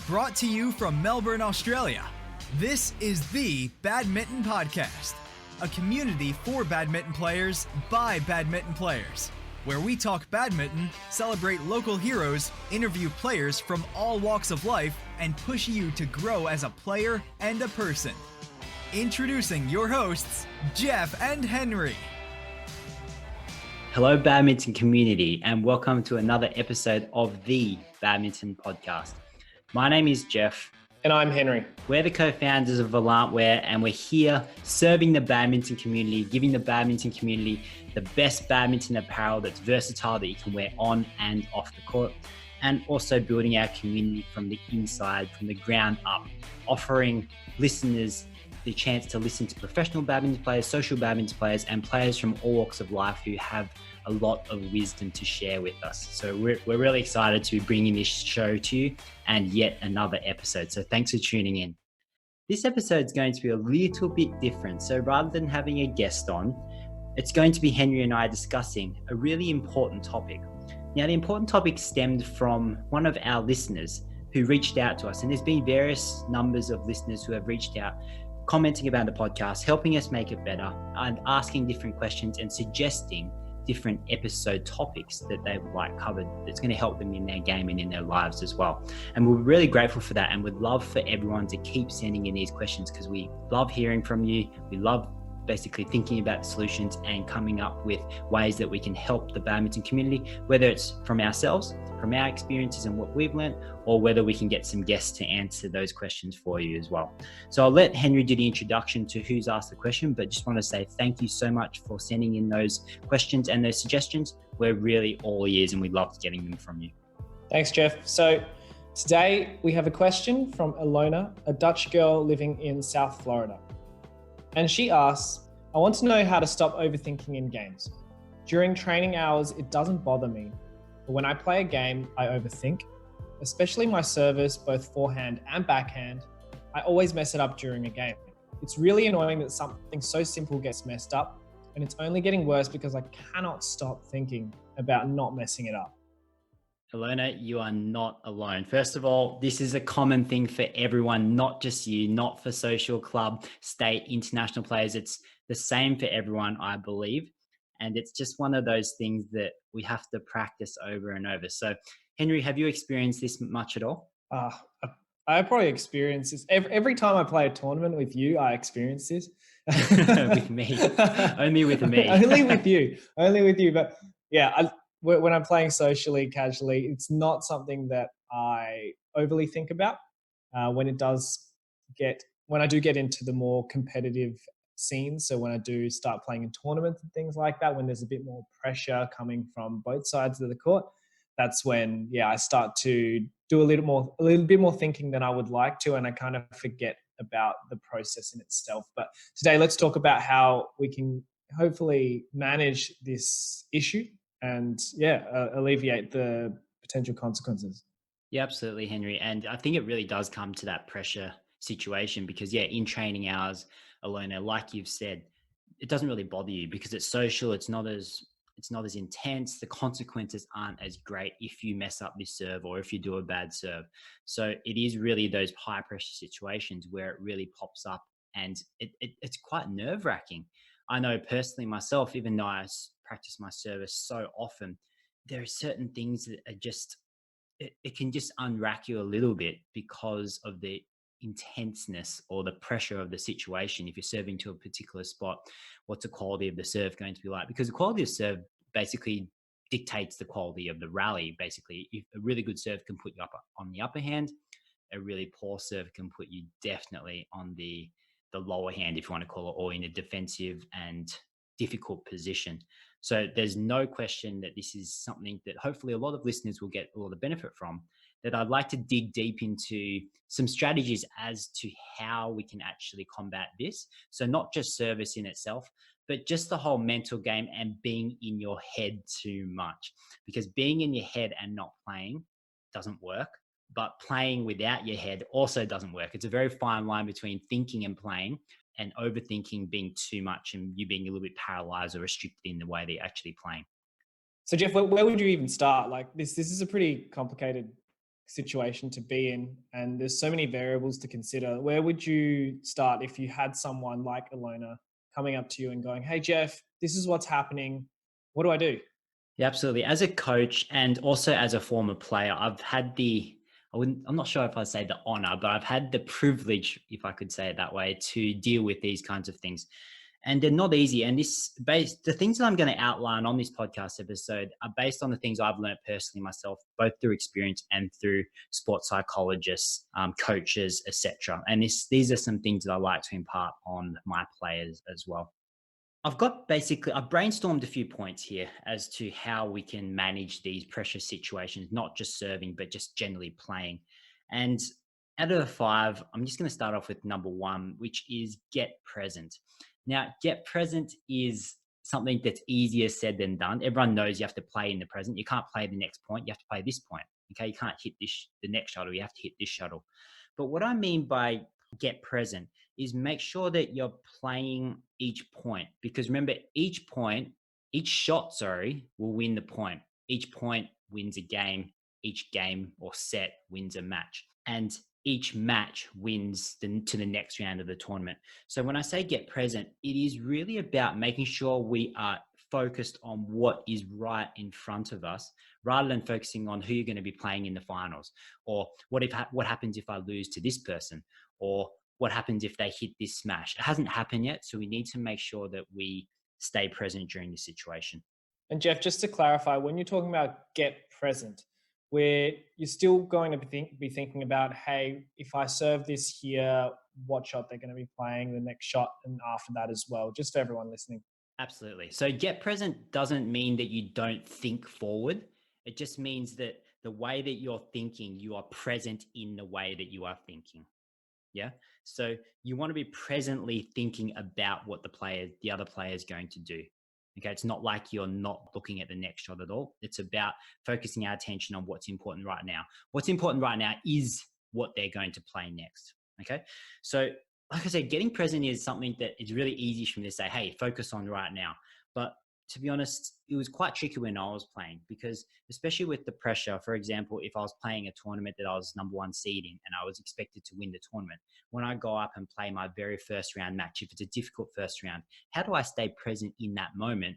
Brought to you from Melbourne, Australia, this is the Badminton Podcast, a community for badminton players by badminton players, where we talk badminton, celebrate local heroes, interview players from all walks of life, and push you to grow as a player and a person. Introducing your hosts, Jeff and Henry. Hello, badminton community, and welcome to another episode of the Badminton Podcast. My name is Jeff. And I'm Henry. We're the co-founders of Volant, and we're here serving the badminton community, giving the badminton community the best badminton apparel that's versatile that you can wear on and off the court, and also building our community from the inside, from the ground up, offering listeners the chance to listen to professional badminton players, social badminton players, and players from all walks of life who have a lot of wisdom to share with us. So we're really excited to be bringing this show to you and yet another episode. So thanks for tuning in. This episode is going to be a little bit different. So rather than having a guest on, it's going to be Henry and I discussing a really important topic. Now, the important topic stemmed from one of our listeners who reached out to us, and there's been various numbers of listeners who have reached out, commenting about the podcast, helping us make it better, and asking different questions and suggesting different episode topics that they would like covered that's going to help them in their game and in their lives as well. And we're really grateful for that, and would love for everyone to keep sending in these questions because we love hearing from you. We love basically thinking about solutions and coming up with ways that we can help the badminton community, whether it's from ourselves, from our experiences and what we've learned, or whether we can get some guests to answer those questions for you as well. So I'll let Henry do the introduction to who's asked the question, but just want to say thank you so much for sending in those questions and those suggestions. We're really all ears and we love getting them from you. Thanks, Jeff. So today we have a question from Ilona, a Dutch girl living in South Florida. And she asks, I want to know how to stop overthinking in games. During training hours, it doesn't bother me. But when I play a game, I overthink, especially my service, both forehand and backhand. I always mess it up during a game. It's really annoying that something so simple gets messed up, and it's only getting worse because I cannot stop thinking about not messing it up. Ilona, you are not alone. First of all, this is a common thing for everyone, not just you, not for social club, state, international players. It's the same for everyone, I believe. And it's just one of those things that we have to practice over and over. So, Henry, have you experienced this much at all? I probably experience this. Every time I play a tournament with you, I experience this. With me. Only with me. Only with you. But yeah, when I'm playing socially, casually, it's not something that I overly think about. When I do get into the more competitive scenes, so when I do start playing in tournaments and things like that, when there's a bit more pressure coming from both sides of the court, that's when I start to do a little bit more thinking than I would like to, and I kind of forget about the process in itself. But today, let's talk about how we can hopefully manage this issue and alleviate the potential consequences. Yeah, absolutely, Henry. And I think it really does come to that pressure situation because in training hours, Ilona, like you've said, it doesn't really bother you because it's social. It's not as intense. The consequences aren't as great if you mess up this serve or if you do a bad serve. So it is really those high pressure situations where it really pops up, and it's quite nerve wracking. I know personally myself, even though I practice my service so often, there are certain things that are just, it can just unrack you a little bit because of the intenseness or the pressure of the situation. If you're serving to a particular spot, what's the quality of the serve going to be like? Because the quality of serve basically dictates the quality of the rally. Basically, if a really good serve can put you up on the upper hand, a really poor serve can put you definitely on the lower hand, if you want to call it, or in a defensive and difficult position. So there's no question that this is something that hopefully a lot of listeners will get a lot of benefit from, that I'd like to dig deep into some strategies as to how we can actually combat this. So not just service in itself, but just the whole mental game and being in your head too much. Because being in your head and not playing doesn't work, but playing without your head also doesn't work. It's a very fine line between thinking and playing, and overthinking being too much and you being a little bit paralyzed or restricted in the way that you're actually playing. So Jeff, where would you even start? Like this is a pretty complicated situation to be in, and there's so many variables to consider. Where would you start if you had someone like Ilona coming up to you and going, "Hey Jeff, this is what's happening. What do I do?" Yeah, absolutely. As a coach and also as a former player, I've had I'm not sure if I'd say the honor, but I've had the privilege, if I could say it that way, to deal with these kinds of things. And they're not easy. And the things that I'm going to outline on this podcast episode are based on the things I've learned personally myself, both through experience and through sports psychologists, coaches, etc. And these are some things that I like to impart on my players as well. I've brainstormed a few points here as to how we can manage these pressure situations, not just serving, but just generally playing. And out of the five, I'm just going to start off with number one, which is get present. Now, get present is something that's easier said than done. Everyone knows you have to play in the present. You can't play the next point. You have to play this point. Okay. You can't hit the next shuttle. You have to hit this shuttle. But what I mean by get present is make sure that you're playing each point, because remember, each shot, will win the point. Each point wins a game. Each game or set wins a match, and each match wins to the next round of the tournament. So when I say get present, it is really about making sure we are focused on what is right in front of us, rather than focusing on who you're going to be playing in the finals, or what happens if I lose to this person, or what happens if they hit this smash. It hasn't happened yet, so we need to make sure that we stay present during this situation. And Jeff, just to clarify, when you're talking about get present, where you're still going to be thinking about, hey, if I serve this here, what shot they're going to be playing, the next shot, and after that as well, just for everyone listening. Absolutely. So get present doesn't mean that you don't think forward. It just means that the way that you're thinking, you are present in the way that you are thinking. Yeah. So you want to be presently thinking about what the other player is going to do. Okay. It's not like you're not looking at the next shot at all. It's about focusing our attention on what's important right now. What's important right now is what they're going to play next. Okay. So like I said, getting present is something that is really easy for me to say, hey, focus on right now. But to be honest, it was quite tricky when I was playing, because especially with the pressure, for example, if I was playing a tournament that I was number one seed in and I was expected to win the tournament, when I go up and play my very first round match, if it's a difficult first round, how do I stay present in that moment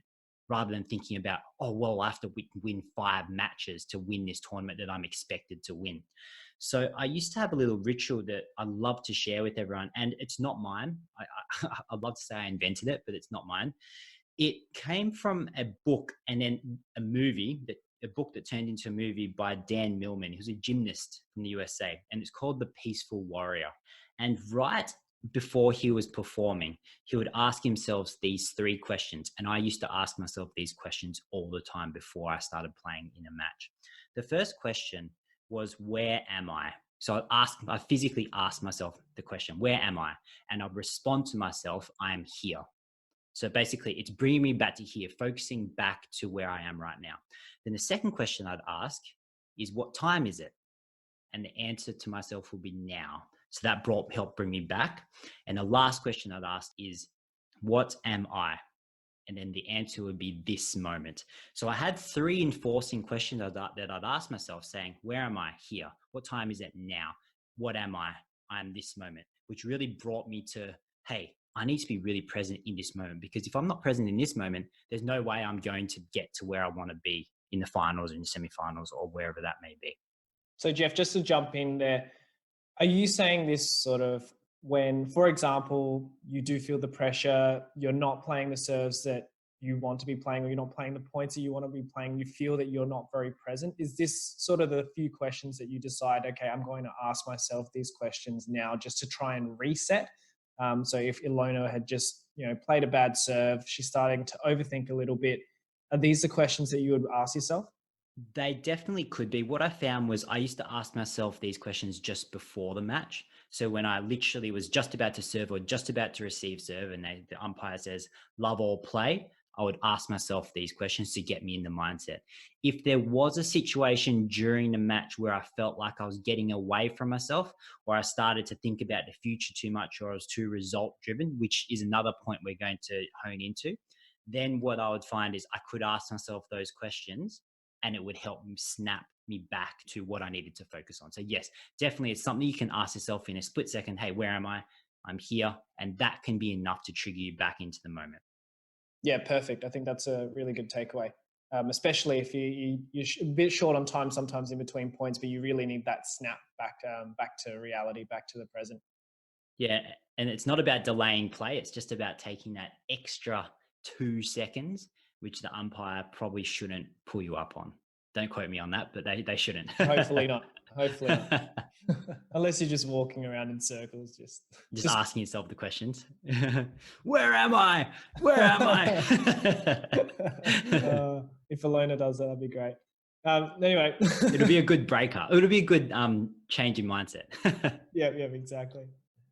rather than thinking about, oh, well, I have to win 5 matches to win this tournament that I'm expected to win? So I used to have a little ritual that I love to share with everyone, and it's not mine. I'd love to say I invented it, but it's not mine. It came from a book and then a book that turned into a movie by Dan Millman, who's a gymnast from the USA, and it's called The Peaceful Warrior. And right before he was performing, he would ask himself these 3 questions. And I used to ask myself these questions all the time before I started playing in a match. The first question was, where am I? So I physically asked myself the question, where am I? And I'd respond to myself, I am here. So basically, it's bringing me back to here, focusing back to where I am right now. Then the second question I'd ask is, what time is it? And the answer to myself will be now. So that helped bring me back. And the last question I'd ask is, what am I? And then the answer would be this moment. So I had 3 enforcing questions that I'd ask myself, saying, where am I? Here. What time is it? Now. What am I? I'm this moment, which really brought me to, hey, I need to be really present in this moment, because if I'm not present in this moment, there's no way I'm going to get to where I want to be in the finals or in the semifinals or wherever that may be. So Jeff, just to jump in there, are you saying this sort of when, for example, you do feel the pressure, you're not playing the serves that you want to be playing, or you're not playing the points that you want to be playing, you feel that you're not very present? Is this sort of the few questions that you decide, okay, I'm going to ask myself these questions now just to try and reset? So if Ilona had just, played a bad serve, she's starting to overthink a little bit. Are these the questions that you would ask yourself? They definitely could be. What I found was I used to ask myself these questions just before the match. So when I literally was just about to serve or just about to receive serve, and the umpire says, love or play, I would ask myself these questions to get me in the mindset. If there was a situation during the match where I felt like I was getting away from myself, or I started to think about the future too much, or I was too result driven, which is another point we're going to hone into, then what I would find is I could ask myself those questions and it would help me snap me back to what I needed to focus on. So yes, definitely it's something you can ask yourself in a split second. Hey, where am I? I'm here. And that can be enough to trigger you back into the moment. Yeah, perfect. I think that's a really good takeaway, especially if you're a bit short on time sometimes in between points, but you really need that snap back to reality, back to the present. Yeah. And it's not about delaying play. It's just about taking that extra 2 seconds, which the umpire probably shouldn't pull you up on. Don't quote me on that, but they shouldn't. Hopefully not. Hopefully not. Unless you're just walking around in circles, just asking yourself the questions. Where am I? Where am I? If Alona does that, that'd be great. Anyway, it'll be a good breaker. It'll be a good change in mindset. Yeah, exactly.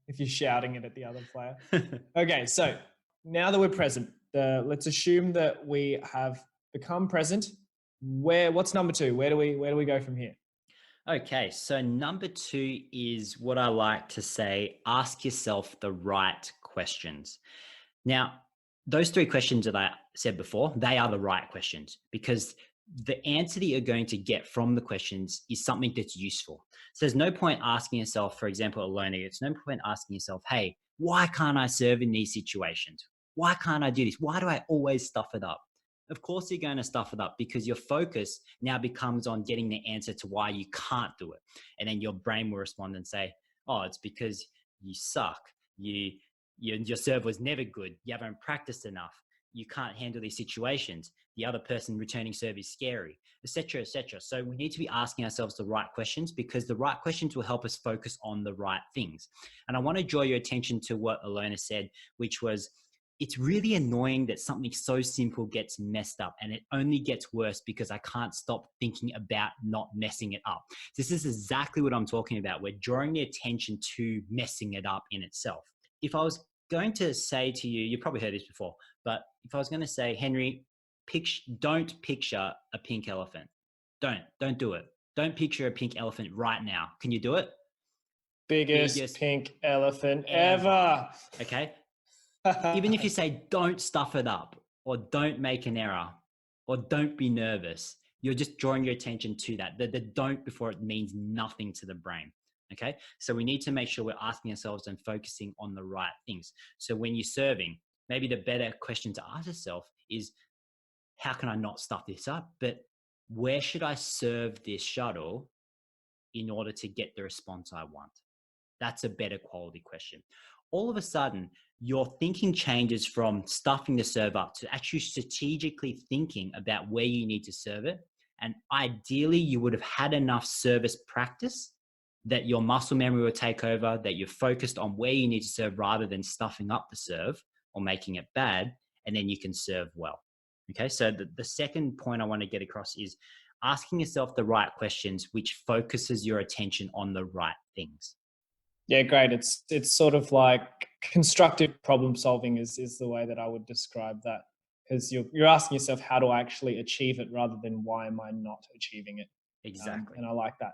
If you're shouting it at the other player. Okay, so now that we're present, let's assume that we have become present. What's number 2? Where do we go from here? Okay, so number 2 is what I like to say, ask yourself the right questions. Now, those 3 questions that I said before, they are the right questions because the answer that you're going to get from the questions is something that's useful. So there's no point asking yourself, for example, Alona, it's no point asking yourself, hey, why can't I serve in these situations? Why can't I do this? Why do I always stuff it up? Of course you're going to stuff it up because your focus now becomes on getting the answer to why you can't do it. And then your brain will respond and say, oh, it's because you suck. Your serve was never good. You haven't practiced enough. You can't handle these situations. The other person returning serve is scary, etc., etc. So we need to be asking ourselves the right questions because the right questions will help us focus on the right things. And I want to draw your attention to what Alona said, which was, it's really annoying that something so simple gets messed up, and it only gets worse because I can't stop thinking about not messing it up. This is exactly what I'm talking about. We're drawing the attention to messing it up in itself. If I was going to say to you, you probably heard this before, but if I was going to say, Henry, don't picture a pink elephant. Don't do it. Don't picture a pink elephant right now. Can you do it? Biggest pink elephant ever. Okay. Even if you say don't stuff it up or don't make an error or don't be nervous, you're just drawing your attention to that. The don't before it means nothing to the brain. Okay. So we need to make sure we're asking ourselves and focusing on the right things. So when you're serving, maybe the better question to ask yourself is, how can I not stuff this up? But where should I serve this shuttle in order to get the response I want? That's a better quality question. All of a sudden, your thinking changes from stuffing the serve up to actually strategically thinking about where you need to serve it. And ideally, you would have had enough service practice that your muscle memory will take over, that you're focused on where you need to serve rather than stuffing up the serve or making it bad, and then you can serve well. Okay, so the second point I want to get across is asking yourself the right questions, which focuses your attention on the right things. Yeah, great. It's sort of like constructive problem solving is the way that I would describe that, because you're asking yourself, how do I actually achieve it rather than why am I not achieving it? Exactly. And I like that.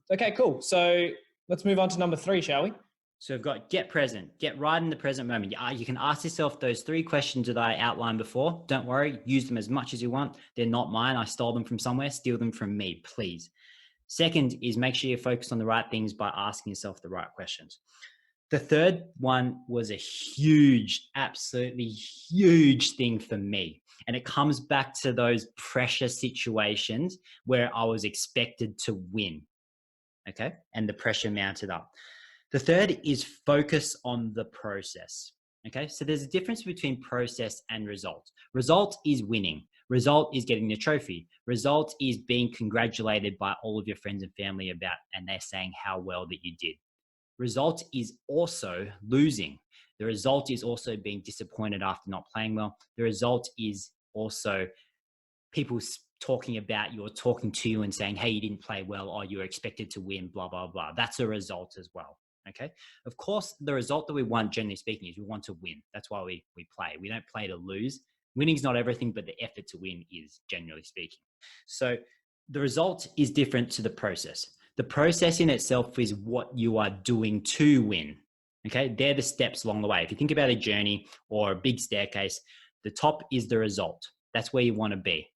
Okay, cool. So let's move on to number 3, shall we? So we've got get present, get right in the present moment. You can ask yourself those 3 questions that I outlined before. Don't worry, use them as much as you want. They're not mine. I stole them from somewhere. Steal them from me, please. Second is make sure you focus on the right things by asking yourself the right questions. The third one was a huge, absolutely huge thing for me. And it comes back to those pressure situations where I was expected to win. Okay. And the pressure mounted up. The third is focus on the process. Okay. So there's a difference between process and result. Result is winning. Result is getting the trophy. Result is being congratulated by all of your friends and family about, and they're saying how well that you did. Result is also losing. The result is also being disappointed after not playing well. The result is also people talking about you or talking to you and saying, hey, you didn't play well, or you were expected to win, blah, blah, blah. That's a result as well. Okay. Of course, the result that we want, generally speaking, is we want to win. That's why we play. We don't play to lose. Winning's not everything, but the effort to win is, generally speaking. So the result is different to the process. The process in itself is what you are doing to win. Okay. They're the steps along the way. If you think about a journey or a big staircase, the top is the result. That's where you want to be.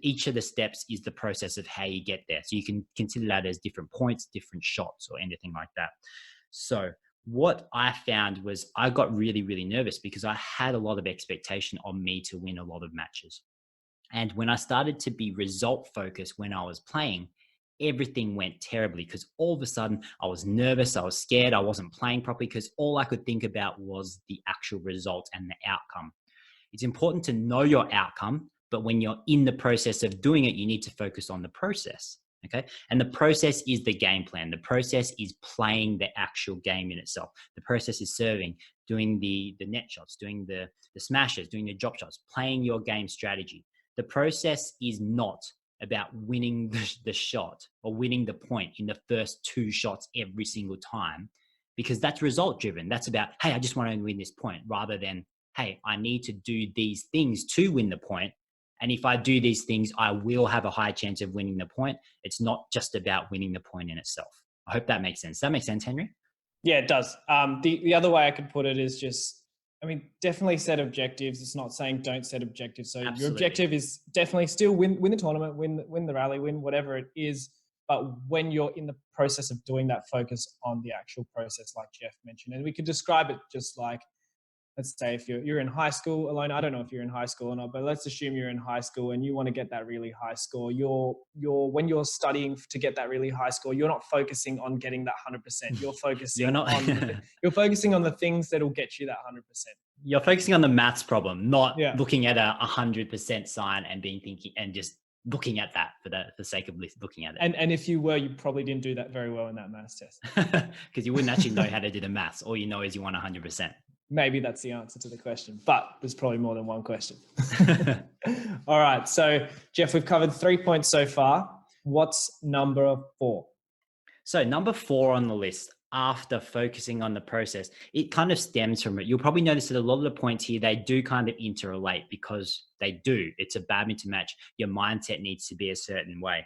each of the steps is the process of how you get there. So you can consider that as different points, different shots, or anything like that. So what I found was I got really, really nervous because I had a lot of expectation on me to win a lot of matches. And when I started to be result focused when I was playing, everything went terribly because all of a sudden I was nervous, I was scared, I wasn't playing properly because all I could think about was the actual result and the outcome. It's important to know your outcome, but when you're in the process of doing it, you need to focus on the process. Okay. And the process is the game plan. The process is playing the actual game in itself. The process is serving, doing the net shots, doing the smashes, doing the drop shots, playing your game strategy. The process is not about winning the shot or winning the point in the first 2 shots every single time, because that's result driven. That's about, hey, I just want to win this point, rather than, hey, I need to do these things to win the point. And if I do these things, I will have a high chance of winning the point. It's not just about winning the point in itself. I hope that makes sense. Does that make sense, Henry? Yeah, it does. The other way I could put it is just, I mean, definitely set objectives. It's not saying don't set objectives. So Absolutely. Your objective is definitely still win the tournament, win the rally, win whatever it is. But when you're in the process of doing that, focus on the actual process, like Jeff mentioned. And we could describe it just like, let's say if you're in high school alone, I don't know if you're in high school or not, but let's assume you're in high school and you want to get that really high score. When you're studying to get that really high score, you're not focusing on getting that 100%. You're focusing you're focusing on the things that will get you that 100%. You're focusing on the maths problem, not Yeah. looking at a 100% sign and thinking and just looking at that for the sake of looking at it. And if you were, you probably didn't do that very well in that maths test. Because you wouldn't actually know how to do the maths. All you know is you want 100%. Maybe that's the answer to the question, but there's probably more than one question. All right. So, Jeff, we've covered 3 points so far. What's number 4? So number 4 on the list, after focusing on the process, it kind of stems from it. You'll probably notice that a lot of the points here, they do kind of interrelate because they do. It's a badminton match. Your mindset needs to be a certain way.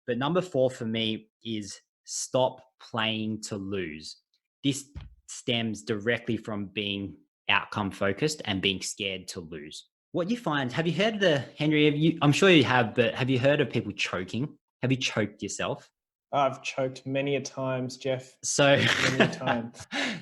But number 4 for me is stop playing to lose. This stems directly from being outcome focused and being scared to lose. What you find, have you heard Henry, I'm sure you have, but have you heard of people choking? Have you choked yourself? I've choked many a times, Jeff. So, many a time.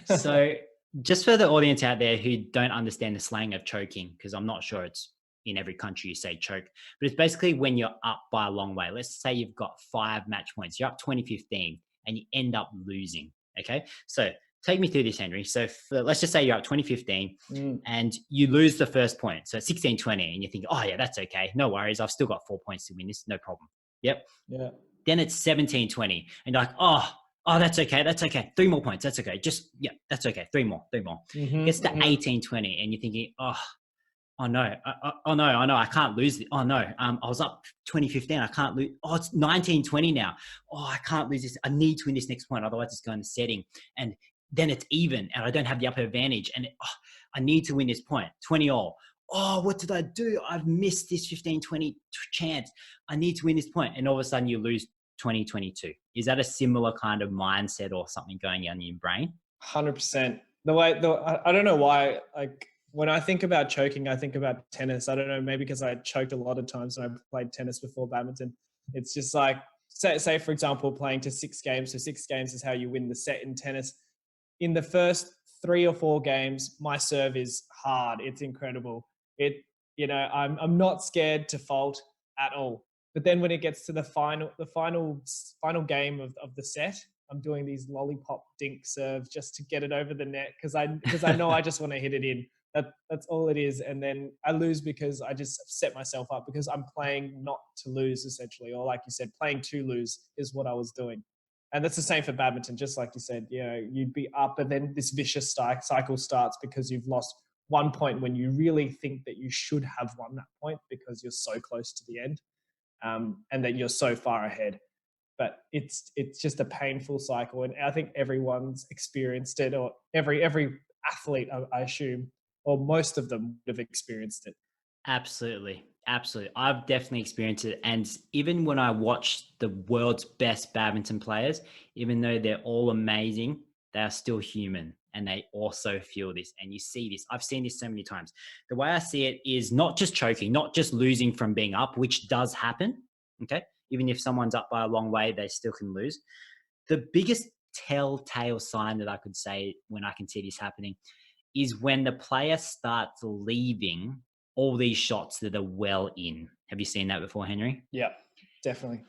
So just for the audience out there who don't understand the slang of choking, because I'm not sure it's in every country you say choke, but it's basically when you're up by a long way. Let's say you've got 5 match points, you're up 20-15 and you end up losing. Okay. So take me through this, Henry. So let's just say you're up 20-15 and you lose the first point. So 16-20 and you think, oh yeah, that's okay. No worries. I've still got 4 points to win this. No problem. Yep. Yeah. Then it's 17-20 and you're like, oh, that's okay. That's okay. 3 more points. That's okay. That's okay. 3 more. Mm-hmm, Gets to 18-20 and you're thinking, oh no, I can't lose it. Oh no, I was up 20-15. I can't lose. Oh, it's 19-20 now. Oh, I can't lose this. I need to win this next point. Otherwise it's going to setting. And then it's even and I don't have the upper advantage. And I need to win this point, 20 all. Oh, what did I do? I've missed this 15-20 chance. I need to win this point. And all of a sudden you lose 20-22. Is that a similar kind of mindset or something going on in your brain? 100%. I don't know why, like when I think about choking, I think about tennis. I don't know, maybe because I choked a lot of times when I played tennis before badminton. It's just like, say for example, playing to 6 games. So 6 games is how you win the set in tennis. In the first 3 or 4 games, my serve is hard. It's incredible. I'm not scared to fault at all. But then when it gets to the final game of the set, I'm doing these lollipop dink serves just to get it over the net because I know I just want to hit it in. That's all it is. And then I lose because I just set myself up because I'm playing not to lose essentially, or like you said, playing to lose is what I was doing. And that's the same for badminton, just like you said, you'd be up and then this vicious cycle starts because you've lost 1 point when you really think that you should have won that point because you're so close to the end and that you're so far ahead. But it's just a painful cycle. And I think everyone's experienced it, or every athlete, I assume, or most of them would have experienced it. Absolutely. I've definitely experienced it. And even when I watch the world's best badminton players, even though they're all amazing, they are still human and they also feel this. And you see this. I've seen this so many times. The way I see it is not just choking, not just losing from being up, which does happen. Okay. Even if someone's up by a long way, they still can lose. The biggest telltale sign that I could say when I can see this happening is when the player starts leaving all these shots that are well in. Have you seen that before, Henry? Yeah, definitely.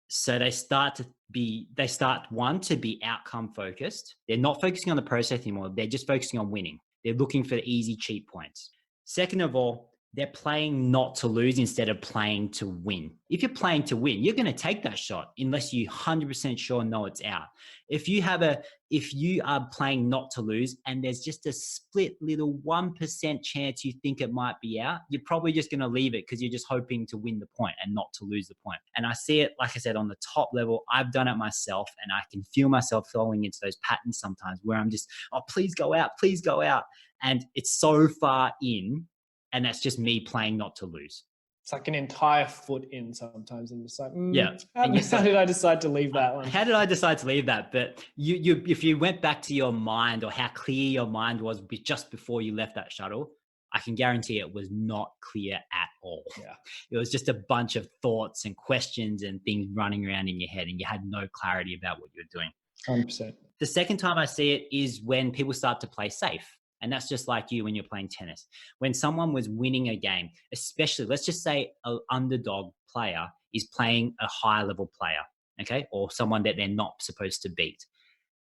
So they start to be outcome focused. They're not focusing on the process anymore. They're just focusing on winning. They're looking for the easy, cheap points. Second of all, they're playing not to lose instead of playing to win. If you're playing to win, you're going to take that shot unless you 100% sure know it's out. If you are playing not to lose and there's just a split little 1% chance you think it might be out, you're probably just going to leave it because you're just hoping to win the point and not to lose the point. And I see it, like I said, on the top level. I've done it myself and I can feel myself falling into those patterns sometimes where I'm just, oh, please go out, please go out. And it's so far in. And that's just me playing not to lose. It's like an entire foot in sometimes. And just like, yeah. How did I decide to leave that one? How did I decide to leave that? But if you went back to your mind or how clear your mind was just before you left that shuttle, I can guarantee it was not clear at all. Yeah. It was just a bunch of thoughts and questions and things running around in your head and you had no clarity about what you're doing. 100%. The second time I see it is when people start to play safe. And that's just like you when you're playing tennis. When someone was winning a game, especially, let's just say an underdog player is playing a high level player, okay? Or someone that they're not supposed to beat.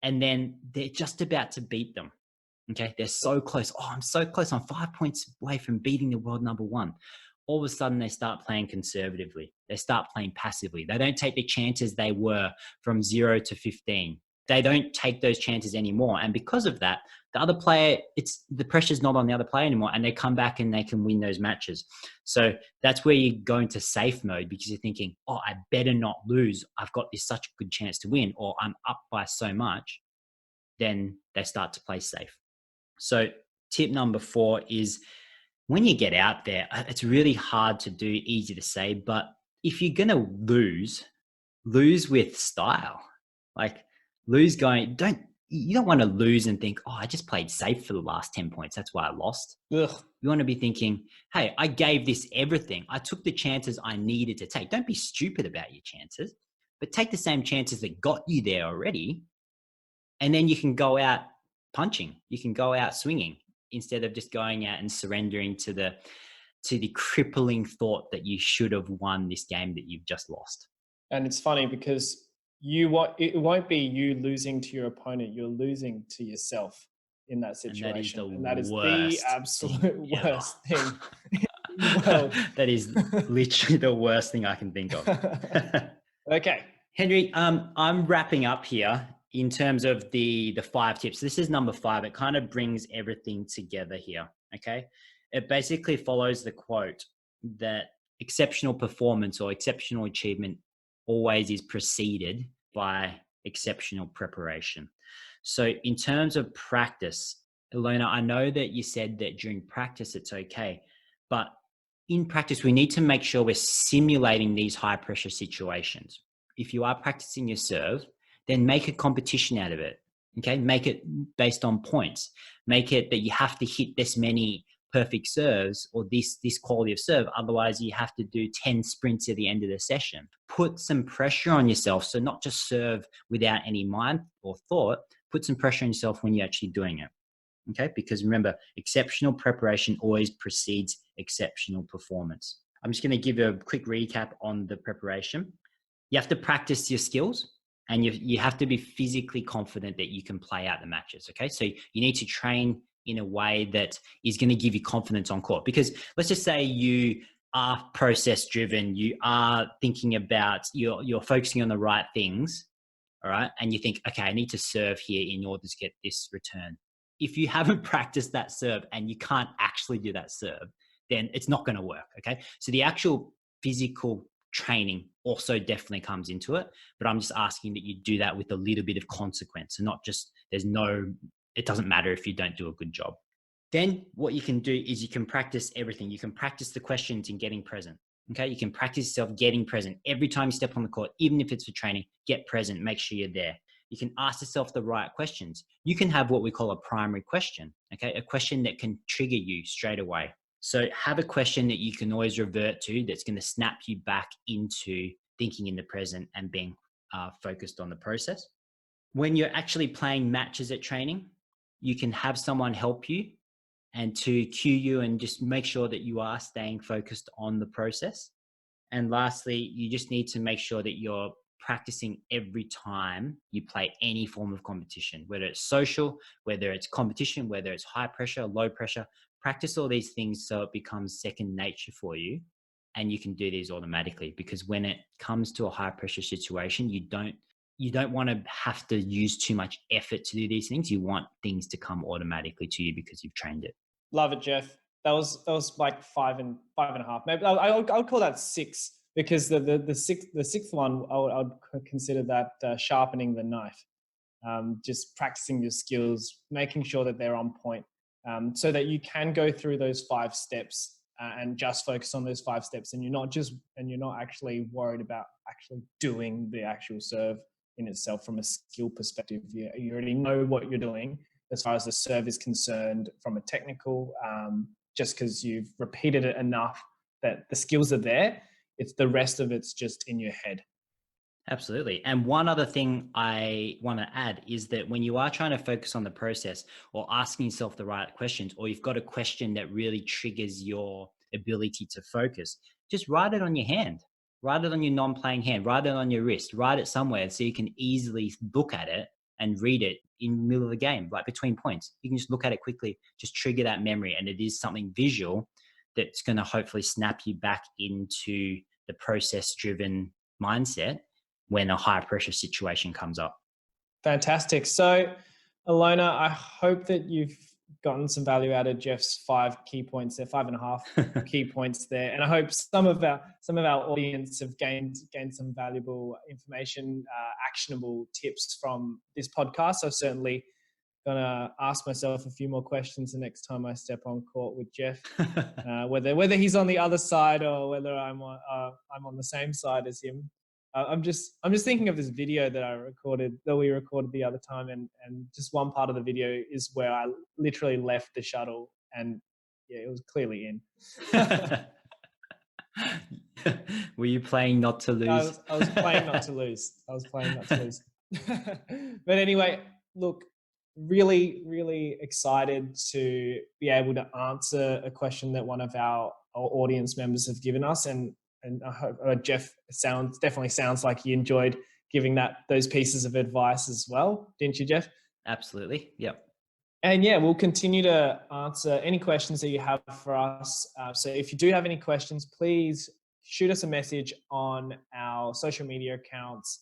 And then they're just about to beat them, okay? They're so close. Oh, I'm so close. I'm 5 points away from beating the world number one. All of a sudden, they start playing conservatively. They start playing passively. They don't take the chances they were from 0 to 15. They don't take those chances anymore. And because of that, the other player, the pressure's not on the other player anymore. And they come back and they can win those matches. So that's where you go into safe mode because you're thinking, oh, I better not lose. I've got this such a good chance to win, or I'm up by so much. Then they start to play safe. So tip number 4 is when you get out there, it's really hard to do, easy to say, but if you're going to lose with style. Like, you don't want to lose and think, oh, I just played safe for the last 10 points. That's why I lost. Ugh. You want to be thinking, hey, I gave this everything. I took the chances I needed to take. Don't be stupid about your chances, but take the same chances that got you there already. And then you can go out punching. You can go out swinging instead of just going out and surrendering to the crippling thought that you should have won this game that you've just lost. And it's funny because it won't be you losing to your opponent. You're losing to yourself in that situation. And that is the absolute worst thing in the world. That is literally the worst thing I can think of. Okay. Henry, I'm wrapping up here in terms of the 5 tips. This is number 5. It kind of brings everything together here. Okay. It basically follows the quote that exceptional performance or exceptional achievement always is preceded by exceptional preparation. So in terms of practice, Ilona, I know that you said that during practice it's okay, but in practice we need to make sure we're simulating these high pressure situations. If you are practicing your serve, then make a competition out of it. Okay, make it based on points. Make it that you have to hit this many perfect serves or this quality of serve. Otherwise, you have to do 10 sprints at the end of the session. Put some pressure on yourself. So not just serve without any mind or thought. Put some pressure on yourself when you're actually doing it. Okay, because remember, exceptional preparation always precedes exceptional performance. I'm just going to give you a quick recap on the preparation. You have to practice your skills. And you have to be physically confident that you can play out the matches, okay? So you need to train in a way that is going to give you confidence on court. Because let's just say you are process-driven, you are thinking about, you're focusing on the right things, all right? And you think, okay, I need to serve here in order to get this return. If you haven't practiced that serve and you can't actually do that serve, then it's not going to work, okay? So the actual physical training also definitely comes into it, but I'm just asking that you do that with a little bit of consequence and not just, it doesn't matter if you don't do a good job. Then what you can do is you can practice everything. You can practice the questions in getting present. Okay. You can practice yourself getting present every time you step on the court, even if it's for training, get present, make sure you're there. You can ask yourself the right questions. You can have what we call a primary question, okay? A question that can trigger you straight away. So have a question that you can always revert to that's going to snap you back into thinking in the present and being focused on the process. When you're actually playing matches at training, you can have someone help you and to cue you and just make sure that you are staying focused on the process. And lastly, you just need to make sure that you're practicing every time you play any form of competition, whether it's social, whether it's competition, whether it's high pressure, low pressure. Practice all these things so it becomes second nature for you, and you can do these automatically. Because when it comes to a high pressure situation, you don't want to have to use too much effort to do these things. You want things to come automatically to you because you've trained it. Love it, Jeff. That was like five and a half. Maybe I would call that 6, because the sixth one I would consider that sharpening the knife. Just practicing your skills, making sure that they're on point, so that you can go through those 5 steps and just focus on those 5 steps, and you're not actually worried about actually doing the actual serve in itself from a skill perspective. You already know what you're doing as far as the serve is concerned from a technical, just because you've repeated it enough that the skills are there. It's the rest of it's just in your head. Absolutely. And one other thing I want to add is that when you are trying to focus on the process or asking yourself the right questions, or you've got a question that really triggers your ability to focus, just write it on your hand, write it on your non-playing hand, write it on your wrist, write it somewhere so you can easily look at it and read it in the middle of the game, like between points. You can just look at it quickly, just trigger that memory. And it is something visual that's going to hopefully snap you back into the process-driven mindset when a high pressure situation comes up. Fantastic. So, Alona, I hope that you've gotten some value out of Jeff's 5 key points there, 5.5 key points there. And I hope some of our audience have gained some valuable information, actionable tips from this podcast. I'm certainly going to ask myself a few more questions the next time I step on court with Jeff, whether he's on the other side or whether I'm on the same side as him. I'm just thinking of this video that we recorded the other time, and just one part of the video is where I literally left the shuttle, and yeah, it was clearly in. Were you playing not to lose? I was playing not to lose. But anyway, look, really, really excited to be able to answer a question that one of our audience members have given us, and I hope Jeff definitely sounds like he enjoyed giving those pieces of advice as well, didn't you, Jeff? Absolutely. Yep. And yeah, we'll continue to answer any questions that you have for us. So if you do have any questions, please shoot us a message on our social media accounts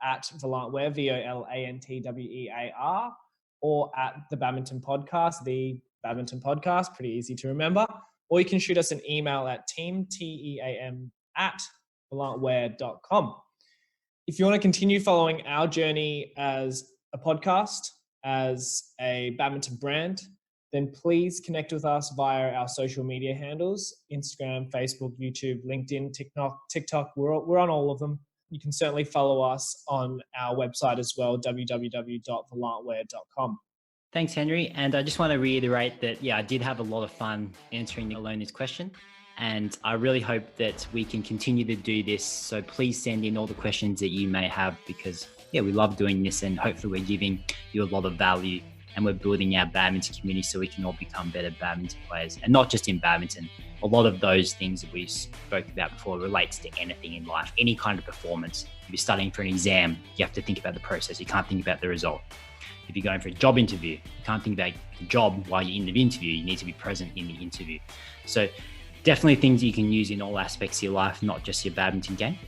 at Volantwear, VOLANTWEAR, or at the Badminton Podcast, the Badminton Podcast, pretty easy to remember. Or you can shoot us an email at team@volantwear.com. If you want to continue following our journey as a podcast, as a badminton brand, then please connect with us via our social media handles: Instagram, Facebook, YouTube, LinkedIn, TikTok. We're on all of them. You can certainly follow us on our website as well, www.volantwear.com. Thanks, Henry. And I just want to reiterate that, I did have a lot of fun answering Alona's question. And I really hope that we can continue to do this. So please send in all the questions that you may have, because, we love doing this, and hopefully we're giving you a lot of value, and we're building our badminton community so we can all become better badminton players. And not just in badminton. A lot of those things that we spoke about before relates to anything in life, any kind of performance. If you're studying for an exam, you have to think about the process. You can't think about the result. If you're going for a job interview, you can't think about the job while you're in the interview. You need to be present in the interview. So definitely things you can use in all aspects of your life, not just your badminton game.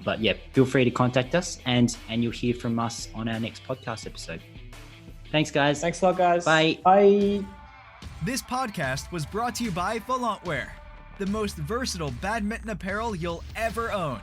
But feel free to contact us, and you'll hear from us on our next podcast episode. Thanks, guys. Thanks a lot, guys. Bye. Bye. This podcast was brought to you by Volantwear, the most versatile badminton apparel you'll ever own.